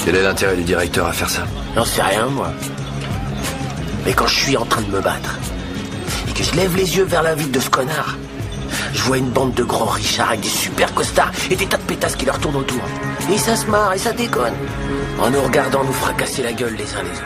Quel est l'intérêt du directeur à faire ça? J'en sais rien, moi. Mais quand je suis en train de me battre, et que je lève les yeux vers la ville de ce connard, je vois une bande de grands richards avec des super costards et des tas de pétasses qui leur tournent autour. Et ça se marre et ça déconne, en nous regardant nous fracasser la gueule les uns les autres.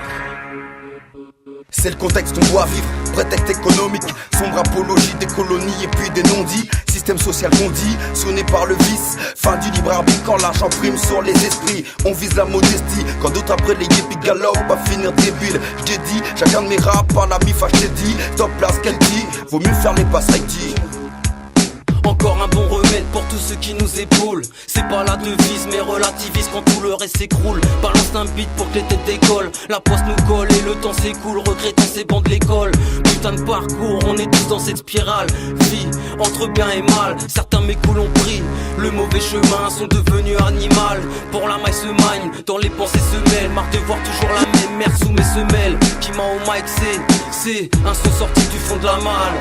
C'est le contexte qu'on doit vivre, prétexte économique, sombre apologie des colonies et puis des non-dits. Système social conditionné par le vice, fin du libre arbitre quand l'argent prime sur les esprits. On vise la modestie, quand d'autres après les yépis galopent à finir débile. J't'ai dit, chacun de mes raps par la bif, j't'ai dit, top place qu'elle dit, vaut mieux faire les passes righty. Encore un bon remède pour tous ceux qui nous épaulent. C'est pas la devise mais relativise quand tout le reste s'écroule. Balance un beat pour que les têtes décollent. La poisse nous colle et le temps s'écoule, regrettant ces bancs de l'école. Putain de parcours, on est tous dans cette spirale. Vie, entre bien et mal, certains mécoulent ont pris le mauvais chemin, sont devenus animal. Pour la maille se magne, dans les pensées se mêlent. Marre de voir toujours la même merde sous mes semelles. Qui m'a au mic c'est un son sorti du fond de la malle.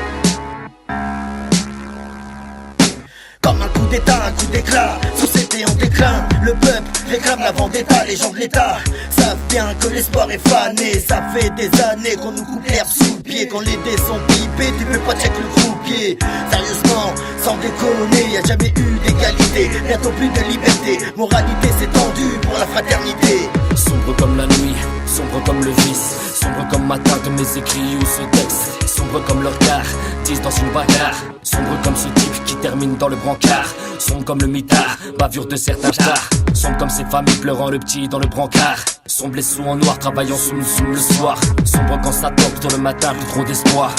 Comme un coup d'état, un coup d'éclat, société en déclin. Le peuple réclame la vendetta, les gens de l'état savent bien que l'espoir est fané. Ça fait des années qu'on nous coupe l'herbe sous le pied. Quand les dés sont pipés, tu peux pas check le croupier. Sérieusement, sans déconner, y a jamais eu d'égalité, bientôt plus de liberté. Moralité s'est tendue pour la fraternité. Sombre comme la nuit, sombre comme le vice, sombre comme ma tarte, mes écrits ou ce texte. Sombre comme leur quart, 10 dans une bagarre. Sombre comme ce type qui termine dans le brancard. Sombre comme le mitard, bavure de certains stars. Sombre comme ces familles pleurant le petit dans le brancard. Sombre les sous en noir, travaillant sous le soir. Sombre quand ça tombe tôt le matin, plus trop d'espoir.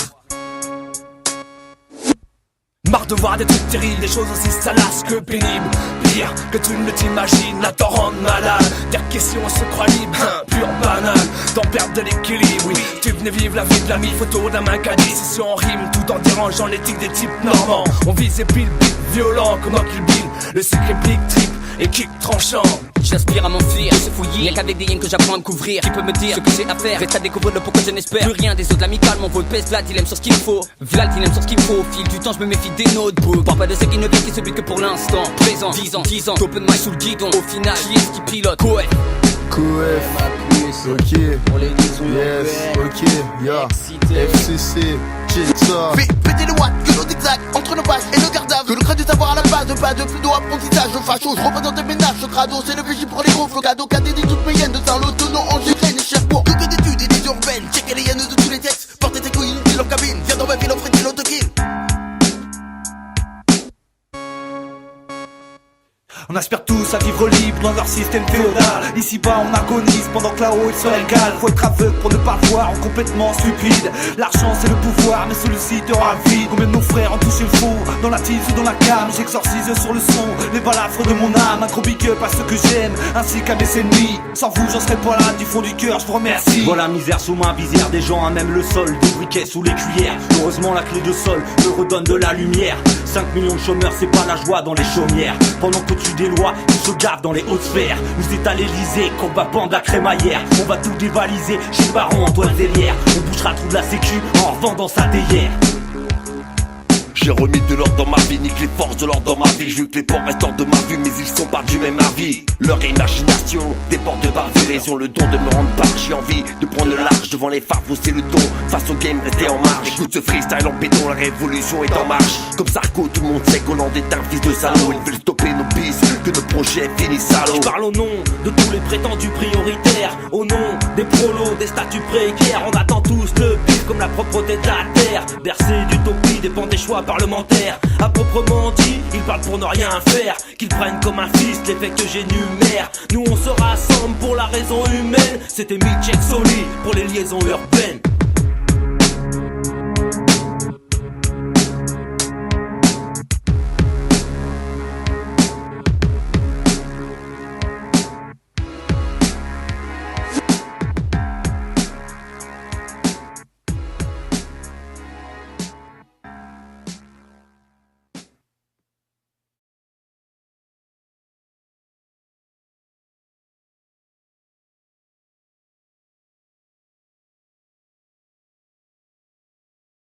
Marre de voir des trucs terribles, des choses aussi salaces que pénibles. Pire que tu ne t'imagines, la t'en rendre malade. Des questions se croient libres, pure banane. D'en perdre de l'équilibre, oui. Tu venais vivre la vie de l'ami, photo d'un main caddie. C'est sur en rime, tout en dérangeant l'éthique des types normands. On vise et pile, beat violent comme un Kill Bill. Le cycle réplique, trip et kick tranchant. J'aspire à m'enfuir, se fouiller. Y'a qu'avec des yens que j'apprends à me couvrir. Qui peut me dire ce que j'ai à faire? Reste à découvrir le pourquoi je n'espère plus rien des autres. L'amical, mon vol pèse, Vlad, il aime sur ce qu'il faut. Vlad, il aime sur ce qu'il faut. Au fil du temps, je me méfie des notebooks. Parle pas de ce qui ne vient, qui celui que pour l'instant. Présent, 10 ans, open mic sous le guidon. Au final, qui est-ce qui pilote? Coef, ok, yes, ok, ya, FCC, Jetsa. Péter le watt, que nos zigzags entre nos pages et nos gardaves. Que le crâne du savoir à la base, de pas de plus d'apprentissage. De facho, je représente des ménages, ce crado, c'est le VJ pour les gros. Le cadeau, cadet des toutes mes hyènes de Saint-Lô, de nom, Angers, Rennes et Cherbourg. Que d'études et des urbaines, checker les hyènes de tous les textes. Portez tes couilles, inutile en cabine, viens dans ma ville, offrez des l'autokill. On aspire tous à vivre libre dans leur système féodal. Ici-bas on agonise pendant que là-haut il se régale. Faut être aveugle pour ne pas le voir, on complètement stupide. L'argent c'est le pouvoir mais celui-ci te rend vide. Combien de nos frères ont touché le fond, dans la tise ou dans la cam. J'exorcise sur le son, les balafres de mon âme. Un gros big up à ceux que j'aime, ainsi qu'à mes ennemis. Sans vous j'en serais pas là, du fond du cœur je vous remercie. Voilà misère sous ma visière, des gens à même le sol, des briquets sous les cuillères. Heureusement la clé de sol me redonne de la lumière. 5 millions de chômeurs c'est pas la joie dans les chaumières. Pendant que tu des lois, ils se gavent dans les hautes sphères. Nous est à l'Elysée, combat bande à crémaillère. On va tout dévaliser, chez Baron, Antoine Zélière. On bouchera tout de la sécu en revendant sa théière. J'ai remis de l'ordre dans ma vie, nique les forces de l'ordre dans ma vie. Je veux que les porcs restent hors de ma vue, mais ils sont pas du même avis. Leur imagination déborde de barbelés. Ils ont le don de me rendre part. J'ai envie de prendre le large devant les phares, c'est le don. Face au game, rester en marche. Écoute ce freestyle en béton, la révolution est en marche. Comme Sarko, tout le monde sait qu'Hollande est un fils de salaud. Ils veulent stopper nos bis, que nos projets finissent salauds. Je parle au nom de tous les prétendus prioritaires. Au nom des prolos, des statuts précaires. On attend tous le bif comme la propreté de la terre. Bercé d'utopie dépend des choix parlementaires. À proprement dit, ils parlent pour ne rien faire. Qu'ils prennent comme un fils l'effet que j'énumère. Nous on se rassemble pour la raison humaine. C'était Milchek Soli pour les liaisons urbaines.